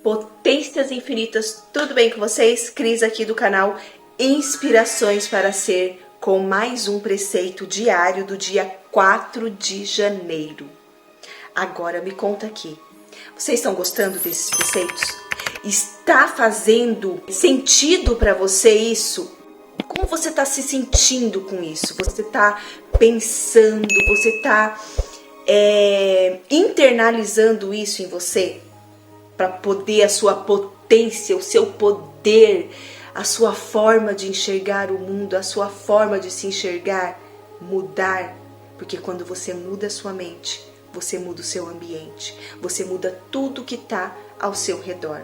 Potências infinitas, tudo bem com vocês? Cris aqui do canal Inspirações para Ser, com mais um preceito diário do dia 4 de janeiro. Agora me conta aqui, vocês estão gostando desses preceitos? Está fazendo sentido para você isso? Como você está se sentindo com isso? Você está pensando, você está internalizando isso em você? Para poder a sua potência, o seu poder, a sua forma de enxergar o mundo, a sua forma de se enxergar mudar. Porque quando você muda a sua mente, você muda o seu ambiente, você muda tudo que está ao seu redor.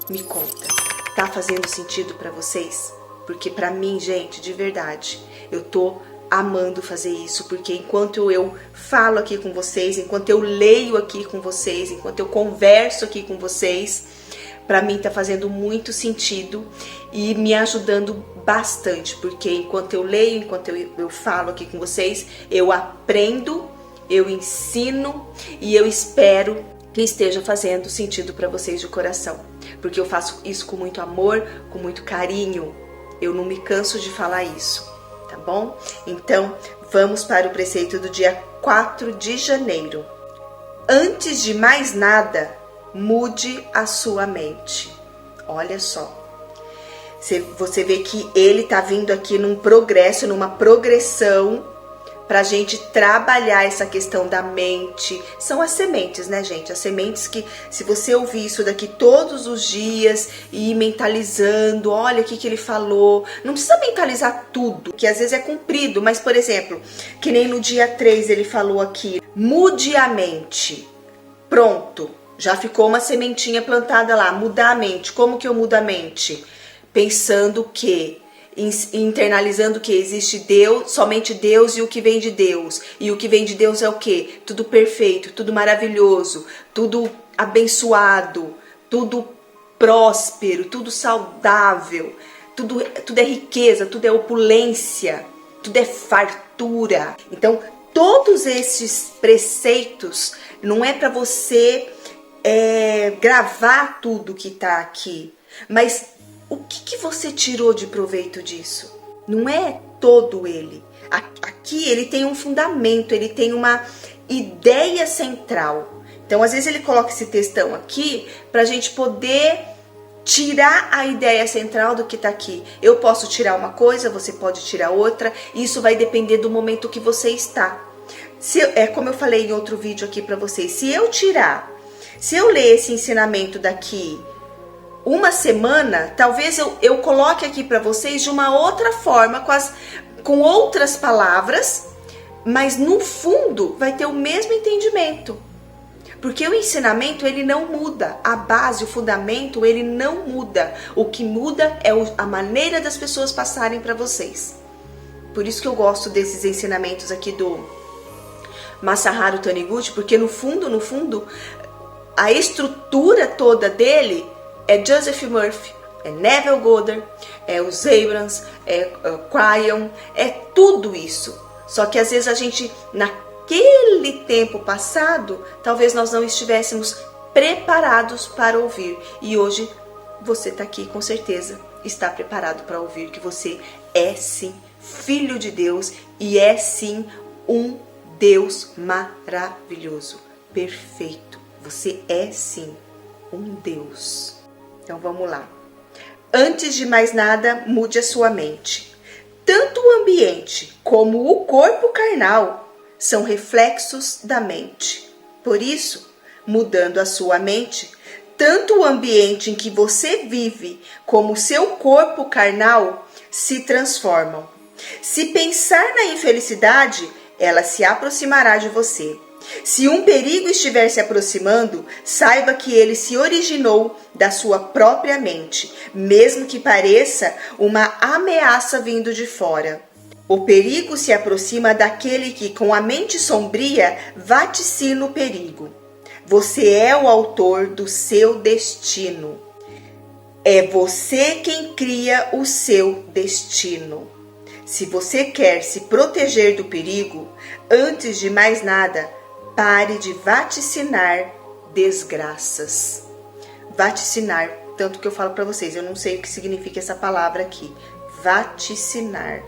Me conta, tá fazendo sentido para vocês? Porque para mim, gente, de verdade, eu tô amando fazer isso, porque enquanto eu falo aqui com vocês, enquanto eu leio aqui com vocês, enquanto eu converso aqui com vocês, para mim tá fazendo muito sentido e me ajudando bastante, porque enquanto eu leio, enquanto eu falo aqui com vocês, eu aprendo, eu ensino e eu espero que esteja fazendo sentido para vocês de coração, porque eu faço isso com muito amor, com muito carinho, eu não me canso de falar isso. Tá bom? Então, vamos para o preceito do dia 4 de janeiro. Antes de mais nada, mude a sua mente. Olha só. Você vê que ele tá vindo aqui num progresso, numa progressão, pra gente trabalhar essa questão da mente. São as sementes, né, gente? As sementes que, se você ouvir isso daqui todos os dias e ir mentalizando, olha o que ele falou. Não precisa mentalizar tudo, que às vezes é comprido, mas, por exemplo, que nem no dia 3 ele falou aqui, mude a mente. Pronto, já ficou uma sementinha plantada lá, mudar a mente. Como que eu mudo a mente? Pensando que internalizando que existe Deus, somente Deus e o que vem de Deus. E o que vem de Deus é o quê? Tudo perfeito, tudo maravilhoso, tudo abençoado, tudo próspero, tudo saudável, tudo é riqueza, tudo é opulência, tudo é fartura. Então, todos esses preceitos não é para você gravar tudo que está aqui, mas o que você tirou de proveito disso? Não é todo ele. Aqui ele tem um fundamento, ele tem uma ideia central. Então, às vezes ele coloca esse textão aqui para a gente poder tirar a ideia central do que está aqui. Eu posso tirar uma coisa, você pode tirar outra. Isso vai depender do momento que você está. Como eu falei em outro vídeo aqui para vocês, se eu ler esse ensinamento daqui uma semana, talvez eu coloque aqui para vocês de uma outra forma, com outras palavras, mas no fundo vai ter o mesmo entendimento. Porque o ensinamento, ele não muda, a base, o fundamento, ele não muda. O que muda é a maneira das pessoas passarem para vocês. Por isso que eu gosto desses ensinamentos aqui do Masaharu Taniguchi, porque no fundo, a estrutura toda dele é Joseph Murphy, é Neville Goddard, é os Abrams, é Cryon, é tudo isso. Só que às vezes a gente, naquele tempo passado, talvez nós não estivéssemos preparados para ouvir. E hoje você está aqui, com certeza, está preparado para ouvir que você é sim filho de Deus e é sim um Deus maravilhoso, perfeito. Você é sim um Deus. Então vamos lá. Antes de mais nada, mude a sua mente. Tanto o ambiente como o corpo carnal são reflexos da mente. Por isso, mudando a sua mente, tanto o ambiente em que você vive como o seu corpo carnal se transformam. Se pensar na infelicidade, ela se aproximará de você. Se um perigo estiver se aproximando, saiba que ele se originou da sua própria mente, mesmo que pareça uma ameaça vindo de fora. O perigo se aproxima daquele que, com a mente sombria, vaticina o perigo. Você é o autor do seu destino. É você quem cria o seu destino. Se você quer se proteger do perigo, antes de mais nada, pare de vaticinar desgraças. vaticinar, tanto que eu falo para vocês, eu não sei o que significa essa palavra aqui, vaticinar.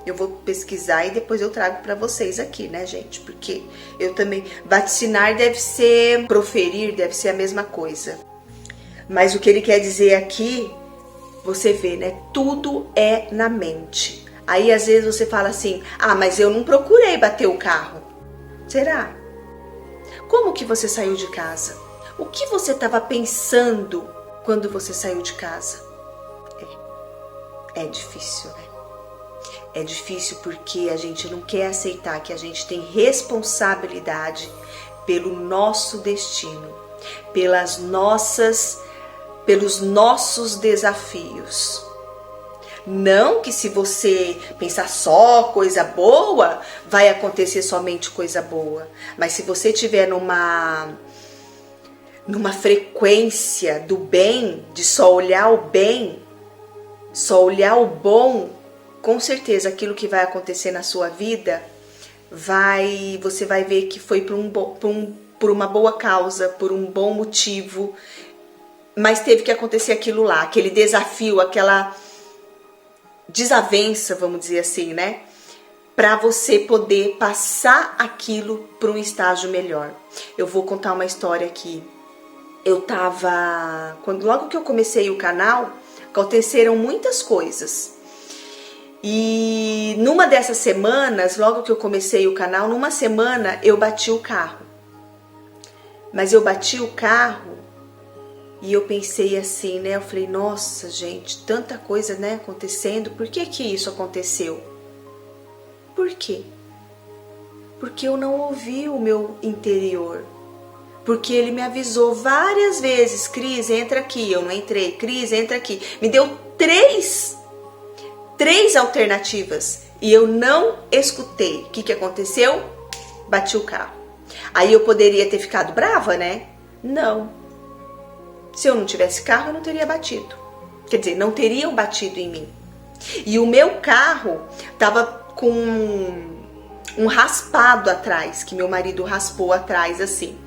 Eu vou pesquisar e depois eu trago para vocês aqui, né, gente? Porque eu também... Vaticinar deve ser... Proferir deve ser a mesma coisa. Mas o que ele quer dizer aqui, você vê, né? Tudo é na mente. Aí, às vezes, você fala assim, ah, mas eu não procurei bater o carro. Será? Como que você saiu de casa? O que você estava pensando quando você saiu de casa? É difícil, né? É difícil porque a gente não quer aceitar que a gente tem responsabilidade pelo nosso destino, pelos nossos desafios. Não que se você pensar só coisa boa, vai acontecer somente coisa boa. Mas se você estiver numa frequência do bem, de só olhar o bem, só olhar o bom, com certeza aquilo que vai acontecer na sua vida, você vai ver que foi por uma boa causa, por um bom motivo, mas teve que acontecer aquilo lá, aquele desafio, aquela desavença, vamos dizer assim, né? Para você poder passar aquilo para um estágio melhor. Eu vou contar uma história aqui. Logo que eu comecei o canal, aconteceram muitas coisas. E numa dessas semanas, logo que eu comecei o canal, numa semana eu bati o carro. Mas eu bati o carro e eu pensei assim, né? Eu falei, nossa, gente, tanta coisa, né, acontecendo. Por que isso aconteceu? Por quê? Porque eu não ouvi o meu interior. Porque ele me avisou várias vezes, Cris, entra aqui. Eu não entrei, Cris, entra aqui. Me deu três alternativas e eu não escutei. O que aconteceu? Bati o carro. Aí eu poderia ter ficado brava, né? Não. Se eu não tivesse carro, eu não teria batido. Quer dizer, não teriam batido em mim. E o meu carro tava com um raspado atrás, que meu marido raspou atrás assim.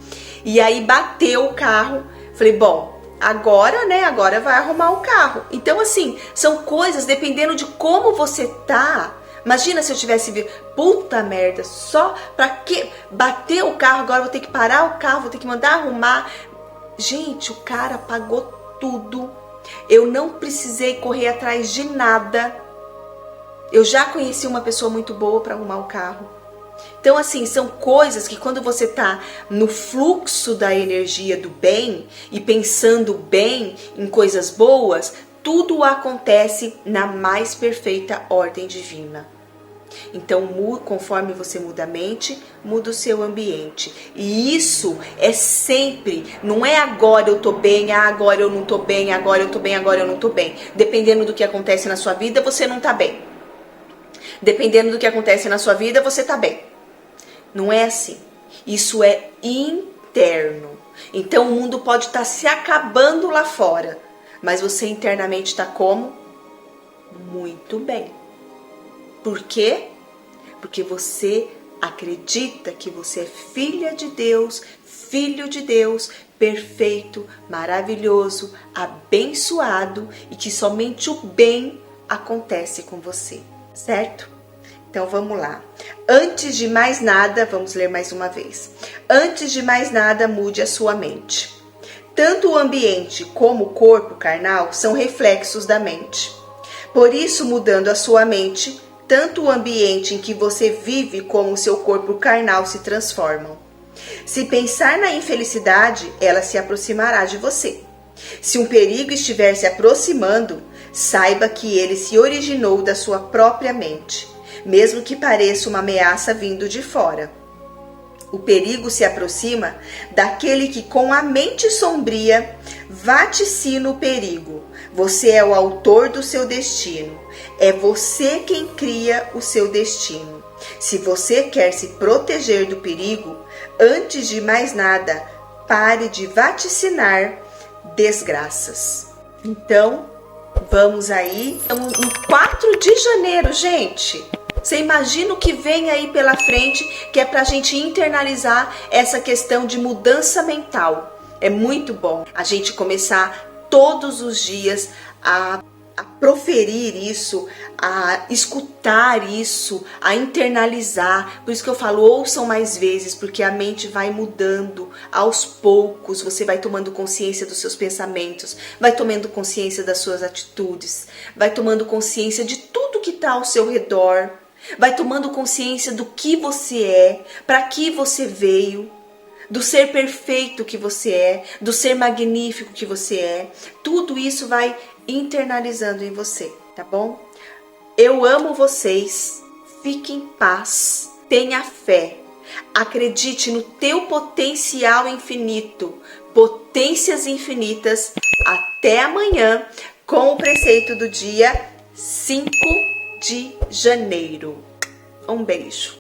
E aí bateu o carro. Falei, bom, agora, né? Agora vai arrumar o carro. Então, assim, são coisas dependendo de como você tá. Imagina se eu tivesse visto, puta merda, só pra que bater o carro, agora vou ter que parar o carro, vou ter que mandar arrumar. Gente, o cara pagou tudo. Eu não precisei correr atrás de nada. Eu já conheci uma pessoa muito boa pra arrumar o carro. Então, assim, são coisas que quando você tá no fluxo da energia do bem e pensando bem em coisas boas, tudo acontece na mais perfeita ordem divina. Então, conforme você muda a mente, muda o seu ambiente. E isso é sempre, não é agora eu tô bem, agora eu não tô bem, agora eu tô bem, agora eu não tô bem. Dependendo do que acontece na sua vida, você não tá bem. Dependendo do que acontece na sua vida, você tá bem. Não é assim. Isso é interno. Então o mundo pode estar se acabando lá fora, mas você internamente está como? Muito bem. Por quê? Porque você acredita que você é filha de Deus, filho de Deus, perfeito, maravilhoso, abençoado e que somente o bem acontece com você, certo? Então vamos lá. Antes de mais nada, vamos ler mais uma vez. Antes de mais nada, mude a sua mente. Tanto o ambiente como o corpo carnal são reflexos da mente. Por isso, mudando a sua mente, tanto o ambiente em que você vive como o seu corpo carnal se transformam. Se pensar na infelicidade, ela se aproximará de você. Se um perigo estiver se aproximando, saiba que ele se originou da sua própria mente, mesmo que pareça uma ameaça vindo de fora. O perigo se aproxima daquele que com a mente sombria vaticina o perigo. Você é o autor do seu destino. É você quem cria o seu destino. Se você quer se proteger do perigo, antes de mais nada, pare de vaticinar desgraças. Então, vamos aí. Estamos em 4 de janeiro, gente. Você imagina o que vem aí pela frente, que é pra gente internalizar essa questão de mudança mental. É muito bom a gente começar todos os dias a proferir isso, a escutar isso, a internalizar. Por isso que eu falo, ouçam mais vezes, porque a mente vai mudando aos poucos. Você vai tomando consciência dos seus pensamentos, vai tomando consciência das suas atitudes, vai tomando consciência de tudo que está ao seu redor, vai tomando consciência do que você é, para que você veio, do ser perfeito que você é, do ser magnífico que você é. Tudo isso vai internalizando em você, tá bom? Eu amo vocês. Fique em paz. Tenha fé. Acredite no teu potencial infinito. Potências infinitas. Até amanhã com o preceito do dia 5 de janeiro. Um beijo.